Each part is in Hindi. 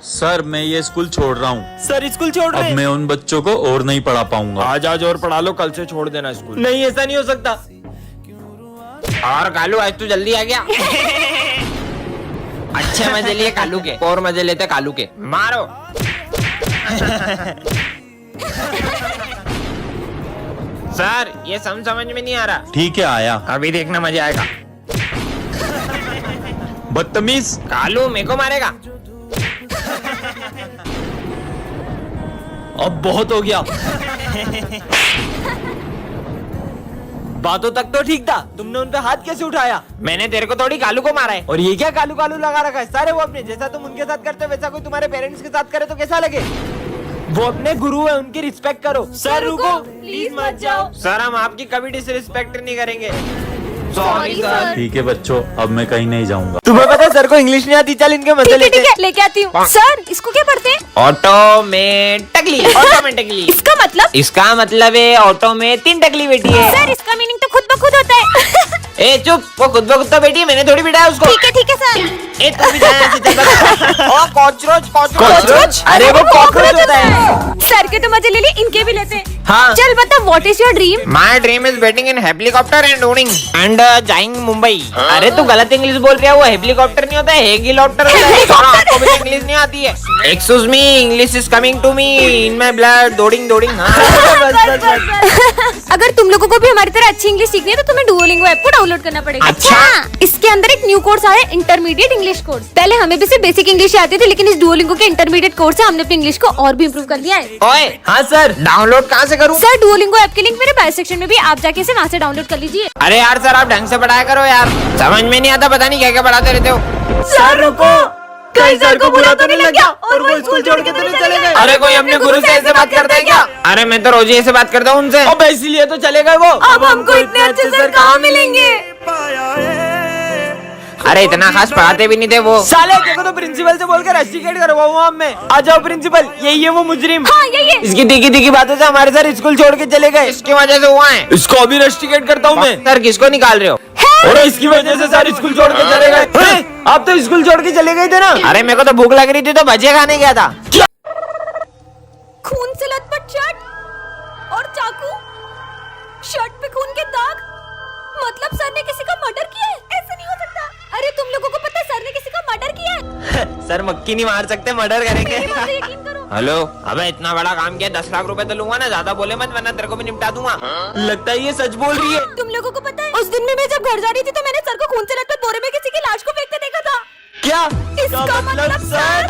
सर मैं ये स्कूल छोड़ रहा हूँ। सर स्कूल छोड़ रहे अब हैं? मैं उन बच्चों को और नहीं पढ़ा पाऊंगा। आज और पढ़ा लो, कल से छोड़ देना स्कूल। नहीं, ऐसा नहीं हो सकता। और कालू आज तू जल्दी आ गया। अच्छे मजे लिए कालू के, और मजे लेते कालू के। मारो। सर ये समझ में नहीं आ रहा। ठीक है आया। अभी देखना मजा आएगा। बदतमीज। कालू मेरे को मारेगा। अब बहुत हो गया। बातों तक तो ठीक था, तुमने उन पे हाथ कैसे उठाया? मैंने तेरे को थोड़ी कालू को मारा है। और ये क्या कालू कालू लगा रखा है? सारे वो अपने जैसा तुम उनके साथ करते हो वैसा कोई तुम्हारे पेरेंट्स के साथ करे तो कैसा लगे? वो अपने गुरु है, उनकी रिस्पेक्ट करो। सर रुको, प्लीज मत जाओ। सर हम आपकी कभी डिसरिस्पेक्ट नहीं करेंगे। Sorry sir. ठीक है बच्चों, अब मैं कहीं नहीं जाऊंगा। तुम्हें पता है सर को इंग्लिश नहीं आती, चल इनके मजे लेते हैं। लेके आती हूँ। सर इसको क्या पढ़ते हैं? ऑटोमेटिकली। ऑटोमेटिकली इसका मतलब? इसका मतलब है ऑटो में 3 टकली बेटी है। सर इसका मीनिंग तो खुद ब खुद होता है। ए चुप, वो खुद ब खुद तो बेटी है, मैंने थोड़ी बिठाया उसको। ठीक है सर। ए तू भी जाना ऐसे चल बस। ओ कॉकरोच कॉकरोच? अरे वो कॉकरोच होता है। सर के तो मजे ले लिए, इनके भी लेते हैं। हाँ। चल बता, what is your dream? My dream is batting in helicopter and owning and जाइंग मुंबई। अरे तू गलत इंग्लिश बोल रहा है, वो हेलीकॉप्टर नहीं होता है, हेलीकॉप्टर होता है। आपको भी इंग्लिश नहीं आती है। Excuse me, English is coming to me in my blood. दौड़िंग। अगर तुम लोगों को भी हमारी तरह अच्छी इंग्लिश सीखनी है तो तुम्हें डुओलिंगो ऐप को डाउनलोड करना पड़ेगा। अच्छा। इसके अंदर एक न्यू कोर्स आया है, इंटरमीडिएट इंग्लिश कोर्स। पहले हमें भी सिर्फ बेसिक इंग्लिश आती थी, लेकिन इस डुओलिंगो के इंटरमीडिएट कोर्स से हमने अपनी इंग्लिश को और भी इम्प्रूव कर लिया है। ओए हाँ सर। डाउनलोड कहाँ से करूँ? सर डुओलिंगो ऐप की लिंक मेरे बायो सेक्शन में भी, आप जाके इसे वहाँ से डाउनलोड कर लीजिए। अरे यार सर आप ढंग से पढ़ाया करो यार, समझ में नहीं आता, पता नहीं क्या क्या पढ़ाते रहते हो। सर रुको, कहीं सर को बुरा तो नहीं लग गया और वो स्कूल छोड़ के तो नहीं चले गए? अरे कोई अपने गुरु से ऐसे बात करता है क्या? अरे मैं तो रोज ही ऐसे बात करता हूँ उनसे। अब इसीलिए तो चले गए वो। अब हमको इतने अच्छे सर कहाँ मिलेंगे? अरे इतना खास पढ़ाते भी नहीं थे वो। साले देखो तो प्रिंसिपल से बोलकर रस्टिकेट करवाऊँ हम में। आ जाओ प्रिंसिपल, यही है वो मुजरिम। हाँ यही है। इसकी तीखी बातों से हमारे सर स्कूल छोड़ के चले गए। इसकी वजह से हुआ है। इसको अभी रस्टिकेट करता हूँ मैं। सर किसको निकाल रहे हो? और इसकी वजह से सर स्कूल छोड़ के चले गए। आप तो स्कूल छोड़ के चले गए थे ना? अरे मेरे को तो भूख लग रही थी तो भजिया खाने गया था। खून से लथपथ शर्ट और चाकू, शर्ट पे खून के दाग, मतलब सर ने किसी का मर्डर किया है? ऐसा नहीं हो सकता। अरे तुम लोगों को पता है सर ने किसी का मर्डर किया है? सर मक्खी नहीं मार सकते, मर्डर करेंगे। मेरी बात पे यकीन करो। हेलो, अबे इतना बड़ा काम किया, 10 लाख रुपए तो लूंगा ना, ज्यादा बोले मत वरना तेरे को भी निपटा दूंगा। लगता है ये सच बोल रही है। तुम लोगों को पता है उस दिन में मैं जब घर जा रही थी तो मैंने सर को खून से लथपथ बोरे में किसी की लाश को फेंकते देखा था। क्या इसका मतलब सर?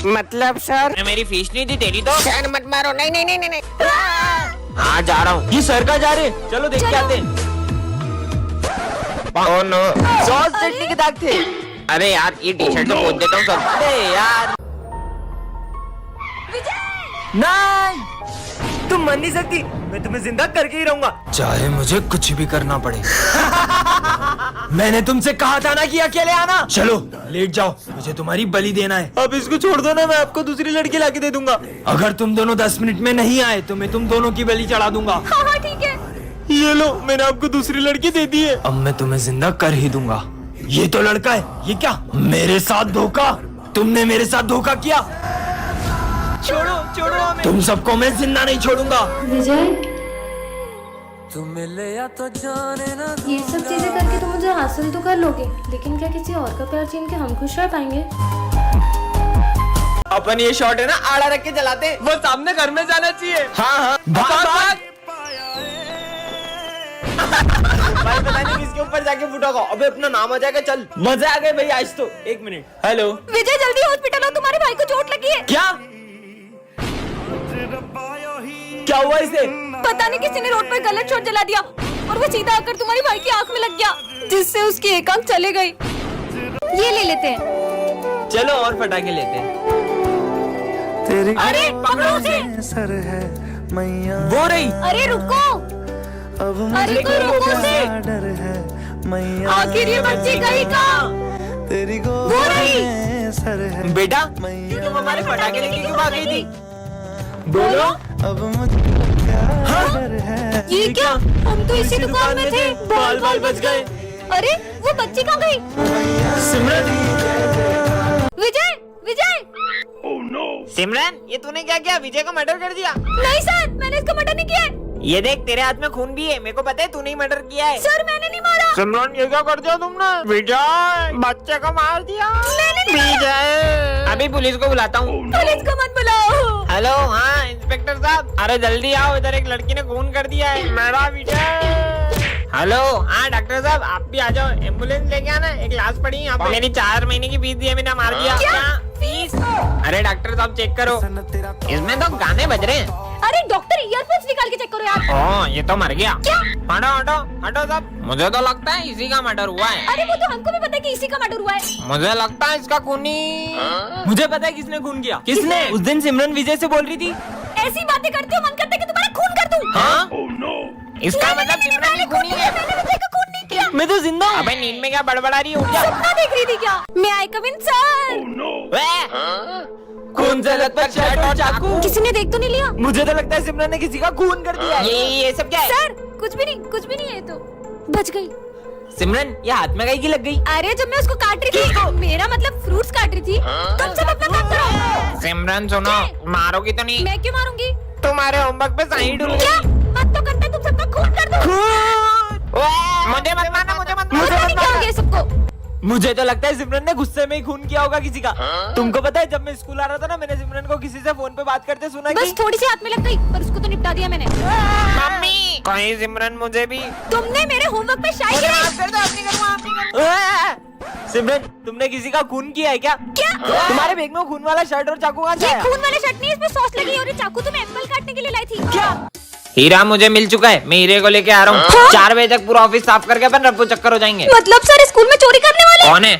मतलब सर मेरी फीस नहीं थी तेरी तो। सर मत मारो। नहीं। हाँ जा रहा हूँ। ये सर का जा रहे, चलो देख के आते हैं। ओह नो, सॉस चटनी के दाग थे। अरे यार ये टी शर्ट तो पोंछ देता हूँ सब। अरे यार नहीं, तुम मर नहीं सकती, मैं तुम्हें जिंदा करके ही रहूंगा, चाहे मुझे कुछ भी करना पड़े। मैंने तुमसे कहा था ना कि अकेले आना। चलो लेट जाओ, मुझे तुम्हारी बलि देना है। अब इसको छोड़ दो ना, मैं आपको दूसरी लड़की लाके दे दूंगा। अगर तुम दोनों 10 मिनट में नहीं आए तो मैं तुम दोनों की बलि चढ़ा दूंगा। हाँ ठीक है। ये लो, मैंने आपको दूसरी लड़की दे दी है। अब मैं तुम्हें जिंदा कर ही दूंगा। ये तो लड़का है, ये क्या मेरे साथ धोखा? तुमने मेरे साथ धोखा किया। छोड़ो हमें। तुम सबको मैं जिंदा नहीं छोड़ूंगा। विजय, ये सब चीजें करके तुम मुझे हासिल तो कर लोगे, लेकिन क्या किसी और का प्यार छीन के हम खुश रह पाएंगे? अपन ये शॉट है ना आड़ा रख के चलाते हैं, वो सामने घर में जाना चाहिए। हाँ भाग। भाई पता नहीं किसके ऊपर जाके फुटागा। अबे अपना नाम आ जाएगा। चल मजा आ गया भाई आज तो। 1 मिनट। हेलो विजय जल्दी हॉस्पिटल आओ, तुम्हारे भाई को चोट लगी है। क्या हुआ इसे? पता नहीं किसी ने रोड पर गलत शॉट जला दिया और वो सीधा आकर तुम्हारी भाई की आंख में लग गया, जिससे उसकी एक आंख चले गई। ये ले लेते हैं। चलो और पटाखे लेते हैं। अरे पकड़ो उसे। सर है मैया, वो रही। अरे रुको, अब अरे कोई रोको उसे। डर है मैया, आखिर ये बच्ची गई कहाँ? तेरी वो गोद रही। में सर है बेटा मैया, तुम हमारे पटाखे लेके क्यों भाग गई थी? बोलो। अब मुझे क्या डर है? ये क्या? हम तो इसी दुकान में थे। बाल बच गए। अरे वो बच्ची कहाँ गई? सिमरन विजय सिमरन, ये तूने क्या किया? विजय को मर्डर कर दिया। नहीं सर, मैंने इसका मर्डर नहीं किया है। ये देख, तेरे हाथ में खून भी है। मेरे को पता है तूने ही मर्डर किया है। सर मैंने नहीं मारा। सिमरन, ये क्या कर दिया तुमने? विजय, बच्चे को मार दिया। विजय, अभी पुलिस को बुलाता हूँ। पुलिस को मत बुलाओ। हेलो, हाँ इंस्पेक्टर साहब, अरे जल्दी आओ, इधर एक लड़की ने खून कर दिया है, मेरा विजय। हेलो, हाँ डॉक्टर साहब, आप भी आ जाओ, एम्बुलेंस लेके आना। एक लाश पड़ी यहाँ पे, मेरी 4 महीने की फीस दी है, मैंने मार दिया। क्या? फीस? अरे डॉक्टर साहब चेक करो, इसमें तो गाने बज रहे हैं। अरे डॉक्टर, ईयरफोन्स निकाल के चेक करो यार। ओह, ये तो मर गया। क्या? हटो हटो हटो साहब, मुझे तो लगता है इसी का मर्डर हुआ है। अरे वो तो हमको भी पता है कि इसी का मर्डर हुआ है। मुझे लगता है इसका खूनी। मुझे पता है किसने खून किया। किसने? उस दिन सिमरन विजय से बोल रही थी। ऐसी बातें करते हो, मन करता है कि तुम्हारा खून कर दूं। हाँ? इसका मतलब सिमरन ने खूनी है। मैंने विजय का खून नहीं किया। मैं तो जिंदा हूँ। अबे नींद में क्या बड़बड़ा रही है? उठ जा। सपना देख रही थी क्या? मैं आई कम इन सर। खून से लथपथ शर्ट और चाकू। किसी ने देख तो नहीं लिया? मुझे तो लगता है सिमरन ने किसी का खून कर दिया है। ये सब क्या है? सर कुछ भी नहीं, कुछ भी नहीं है। ये तो बच गई। सिमरन, ये हाथ में कहीं की लग गई। अरे जब मैं उसको काट रही थी, मेरा मतलब फ्रूट्स काट रही थी, तुम सब अपना काम करो। सिमरन सुनो, मारोगी तो नहीं? मैं क्यों मारूंगी? तुम्हारे होमवर्क पे साइन डुल क्या? मत तो करता, तुम सबका खून कर दो। मुझे मत मारना, मुझे मत पता नहीं क्या हो गया सबको। मुझे तो लगता है सिमरन ने गुस्से में ही खून किया होगा किसी का। तुमको पता है, जब मैं स्कूल आ रहा था ना, मैंने सिमरन को किसी से फोन पे बात करते सुना बस कि थोड़ी सी हाथ में लग गई, पर उसको तो निपटा दिया मैंने। मम्मी, कहीं सिमरन मुझे भी। तुमने मेरे होमवर्क पे शायरी मुझे लिखी। माफ कर दो, अब नहीं करूँगा, अब नहीं करूँगा। सिमरन, तुमने किसी का खून किया है क्या? क्या? तुम्हारे बैग में खून वाला शर्ट और चाकू कहाँ से ये आया? खून वाले शर्ट नहीं, इसमें सॉस लगी है और ये चाकू तो मैं एप्पल काटने के लिए लाई थी। क्या? हीरा मुझे मिल चुका है, मैं हीरे को लेके आ रहा हूँ। 4 बजे तक पूरा ऑफिस साफ करके अपन रफू चक्कर हो जाएंगे। मतलब सर स्कूल में चोरी करने वाले? कौन है?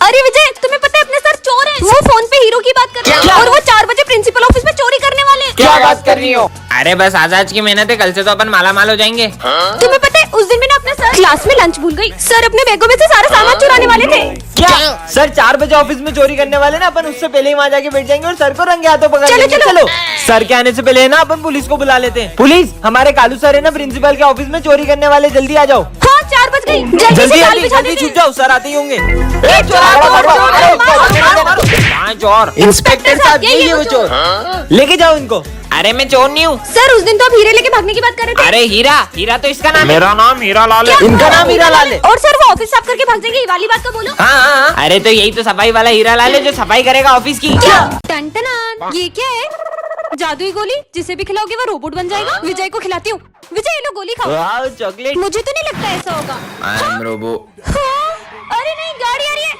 अरे विजय, तुम्हें पता है अपने सर चोर हैं। वो फोन पे हीरो की बात कर रहे हैं और वो 4 बजे प्रिंसिपल ऑफिस में चोरी करने वाले हैं। क्या बात कर रही हो? अरे बस आज की मेहनत है, कल से तो अपन माला माल हो जाएंगे। तुम्हें पता है उस दिन मैंने अपना सर क्लास में लंच भूल गई। सर अपने बैगों में से सारा सामान चुराने वाले थे। क्या? सर 4 बजे ऑफिस में चोरी करने वाले ना, अपन उससे पहले ही वहाँ जाके बैठ जाएंगे और सर को रंगे हाथों पकड़ चलो, लेंगे। चलो। चलो। सर के आने से पहले है ना, अपन पुलिस को बुला लेते हैं। पुलिस, हमारे कालू सर है ना प्रिंसिपल के ऑफिस में चोरी करने वाले, जल्दी आ जाओ। हाँ 4 बज गई, जल्दी से जाल बिछा जल्दी देते छुप हैं। जाओ, सर आते ही होंगे। कहाँ चोर? इंस्पेक्टर साहब, यही है वो चोर। लेके जाओ इनको। अरे मैं चोर नहीं हूँ। सर उस दिन तो आप हीरे लेके भागने की बात कर रहे थे। अरे हीरा, हीरा तो इसका नाम है। मेरा नाम हीरा लाल है। इनका नाम हीरा लाल है। और सर वो ऑफिस साफ करके भाग जाएंगे, ये वाली बात तो बोलो। हाँ, अरे तो यही तो सफाई वाला हीरा लाल है जो सफाई करेगा ऑफिस की। क्या? टन-टनान, ये क्या है? जादुई गोली, जिसे भी खिलाओगे वो रोबोट बन जाएगा। विजय को खिलाती हूँ। विजय ये लो गोली खाओ। वाह, चॉकलेट। मुझे तो नहीं लगता ऐसा होगा। I am robo. हाँ? अरे नहीं, गाड़ी आ रही है।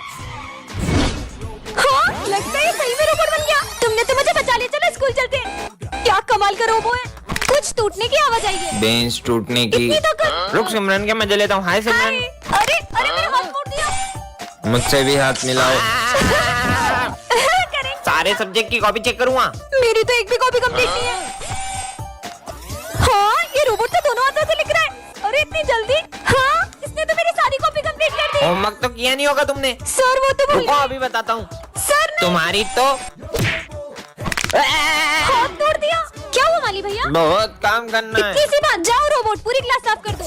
हाँ, लगता है ये सही में रोबोट बन गया। तुमने तो मुझे बचा लिया, चलो स्कूल चलते हैं। क्या कमाल का रोबो है। कुछ टूटने की आवाज आई है। बेंच टूटने की। इतनी ताकत। रुक सिमरन के मजे लेता हूँ। हाय हाय। सिमरन, अरे अरे मेरा हाथ मोड़ दिया। मुझसे भी हाथ मिलाओ। करें। सारे सब्जेक्ट की कॉपी चेक करूँगा। मेरी तो एक भी कॉपी कंप्लीट नहीं है। हाँ, ये रोबोट तो दोनों हाथों से लिख रहा है। अरे इतनी जल्दी? हाँ, इसने तो मेरी सारी कॉपी कंप्लीट कर दी। होमवर्क तो किया नहीं होगा तुमने। सर वो तो भूल रुको, गए। अभी बताता हूँ। सर ने तुम्हारी तो हाथ तोड़ दिया। क्या हुआ माली भैया? बहुत काम करना है। इतनी सी बात, जाओ रोबोट पूरी क्लास साफ कर दो।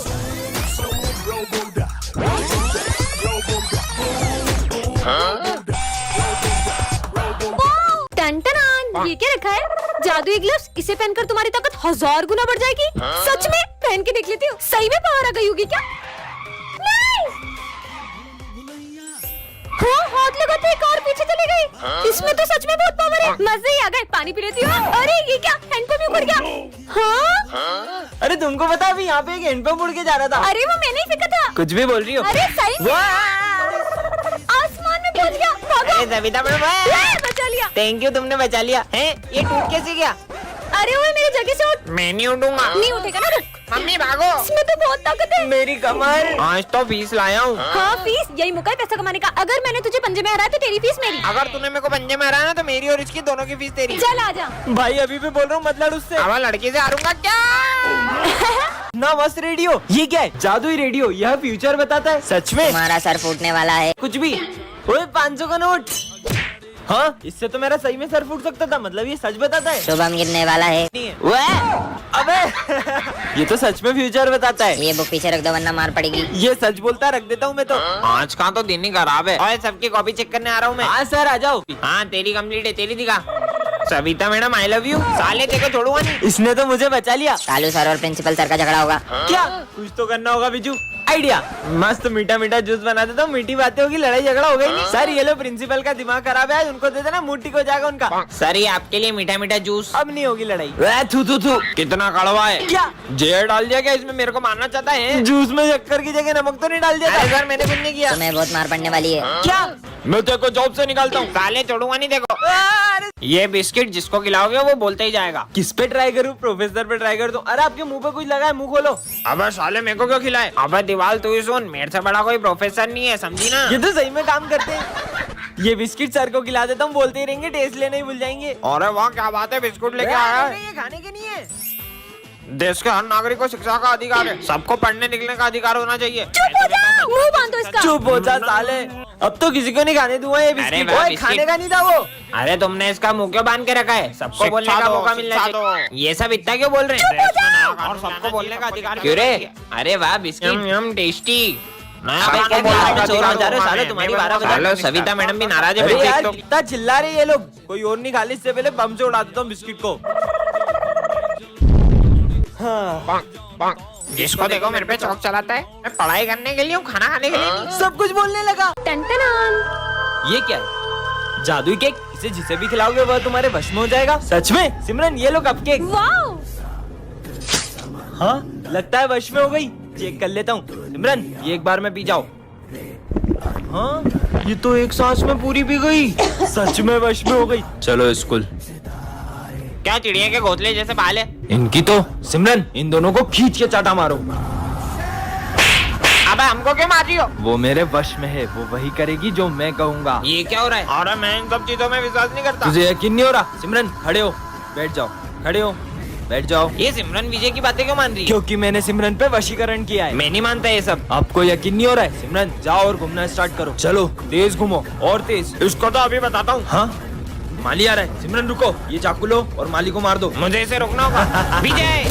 वाओ, टन-टनान, ये क्या रखा है? जादुई ग्लव्स, इसे पहनकर तुम्हारी ताकत 1000 गुना बढ़ जाएगी। सच में? पहन के देख लेती हूँ, सही में पावर आ गई होगी क्या? नहीं। हाँ, हाथ लगाते एक और पीछे चली गई। इसमें तो सच में बहुत पावर है। मजे ही आ गए, पानी पी लेती हूँ। अरे ये क्या, हैंडपंप ही उड़ गया। हाँ? अरे तुमको पता है, अभी यहाँ पे एक हैंडपंप उड़ के जा रहा था। अरे वो मैंने ही फेंका था। कुछ भी बोल रही हो। अरे सही में वाह! आसमान में पहुंच गया। भागो। सविता मैडम, ले, बचा लिया। थैंक यू, तुमने बचा लिया है। ये टूट कैसे गया? अरे वो मेरी जगह से उठ। मैं नहीं उठूंगा। नहीं उठेगा ना, रुक। मम्मी भागो। इसमें तो बहुत ताकत है। मेरी कमर। आज तो फीस लाया हूँ। हाँ, फीस यही मौका है पैसा कमाने का। अगर मैंने तुझे पंजे में हराया तो तेरी फीस मेरी। अगर तूने मेरे को पंजे में हराया ना तो मेरी और इसकी दोनों की फीस तेरी। चल आ जा। भाई अभी भी बोल रहा हूँ, मत लड़ उससे। अब लड़की से हारूंगा क्या? ना मस्त रेडियो। ये क्या है? जादुई रेडियो। यह फ्यूचर बताता है। सच में? तुम्हारा सर फूटने वाला है। कुछ भी। ओए 500 का नोट। हाँ, इससे तो मेरा सही में सर फूट सकता था। मतलब ये सच बताता है। शुभम गिरने वाला है। अबे ये तो सच में फ्यूचर बताता है। ये बुक पीछे रख दो वरना मार पड़ेगी। ये सच बोलता है, रख देता हूँ मैं तो। आज का तो दिन ही खराब है। और सबकी कॉपी चेक करने आ रहा हूँ मैं। हाँ सर, आ जाओ। हाँ, तेरी कंप्लीट है, तेरी दिखा। Savita madam I love you. साले तेरे को छोड़ूंगा नहीं। इसने तो मुझे बचा लिया। कालू सर और प्रिंसिपल सर का झगड़ा होगा। क्या कुछ तो करना होगा बिजू। आइडिया, मस्त मीठा मीठा जूस बना देता हूँ, मीठी बातें होगी, लड़ाई झगड़ा हो गई नहीं। सर ये लो प्रिंसिपल का दिमाग खराब है, उनको दे देना, मुट्ठी को जाएगा उनका। सर ये आपके लिए मीठा मीठा जूस। अब नहीं होगी लड़ाई। थू थू थू, कितना कड़वा है। क्या जहर डाल दिया क्या इसमें? मेरे को मारना चाहता है? जूस में शक्कर की जगह नमक तो नहीं डाल दिया? अरे सर मैंने कुछ नहीं किया। तुम्हें बहुत मार पड़ने वाली है। क्या? मैं तेरे को जॉब से निकालता हूँ। साले छोड़ूंगा नहीं देखो। ये बिस्किट जिसको खिलाओगे वो बोलते ही जाएगा। किस पे ट्राई करूँ? प्रोफेसर पे ट्राई कर दूं? अरे आपके मुंह पे कुछ लगा है, मुंह खोलो। अबे साले मेरे को क्यों खिलाए? अबे दीवाल तू ही सुन, मेरे से बड़ा कोई प्रोफेसर नहीं है, समझी ना? ये तो सही में काम करते हैं। ये बिस्किट सर को खिला देता हूँ, बोलते ही रहेंगे, टेस्ट लेने ही भूल जाएंगे। अरे वाह क्या बात है, बिस्कुट लेके आया है। ये खाने के नहीं है। देश के हर नागरिक को शिक्षा का अधिकार है, सबको पढ़ने निकलने का अधिकार होना चाहिए। चुप हो जा, मुंह बांधो इसका। चुप हो जा साले, अब तो किसी को नहीं खाने दूंगा ये बिस्किट। ओए, खाने का नहीं था वो। अरे तुमने इसका मुंह क्यों बांध के रखा है? सबको बोलने का मौका मिलना चाहिए। ये सब इतना क्यों बोल रहे हैं? और सबको बोलने का अधिकार क्यों रे? अरे वाह बिस्किट टेस्टी। सबको बोलने का अधिकार साले, तुम्हारी 12 बजे। हेलो सविता मैडम भी नाराज है। अरे यार तो कितना चिल्ला रहे ये लोग। कोई और नहीं खाली, इससे पहले बम से उड़ा देता हूँ बिस्किट को। जिसको देखो मेरे पे चौक चलाता है। मैं पढ़ाई करने के लिए हूँ, खाना खाने के लिए नहीं। सब कुछ बोलने लगा। टन-टनान। ये क्या है? जादुई केक? इसे जिसे भी खिलाओगे वह तुम्हारे वश में हो जाएगा। सच में? सिमरन ये लो कपकेक। वाओ। हाँ लगता है वश में हो गई। चेक कर लेता हूँ। सिमरन ये एक बार में पी जाओ। हाँ ये तो एक सांस में पूरी पी गई। सच में वश में हो गई। चलो स्कूल। क्या चिड़िया के घोंसले जैसे बाल है? इनकी तो। सिमरन इन दोनों को खींच के चाटा मारो। अबे हमको क्यों मार रही हो? वो मेरे वश में है, वो वही करेगी जो मैं कहूँगा। ये क्या हो रहा है? अरे मैं इन सब चीजों में विश्वास नहीं करता। तुझे यकीन नहीं हो रहा? सिमरन खड़े हो, बैठ जाओ। खड़े हो, बैठ जाओ। ये सिमरन विजय की बातें क्यों मान रही है? क्योंकि मैंने सिमरन पे वशीकरण किया है। मैं नहीं मानता ये सब। आपको यकीन नहीं हो रहा है? सिमरन जाओ और घूमना स्टार्ट करो। चलो तेज घूमो और तेज। इसको तो अभी बताता हूँ। हाँ माली आ रहा है। सिमरन रुको, ये चाकू लो और माली को मार दो। मुझे इसे रोकना होगा। विजय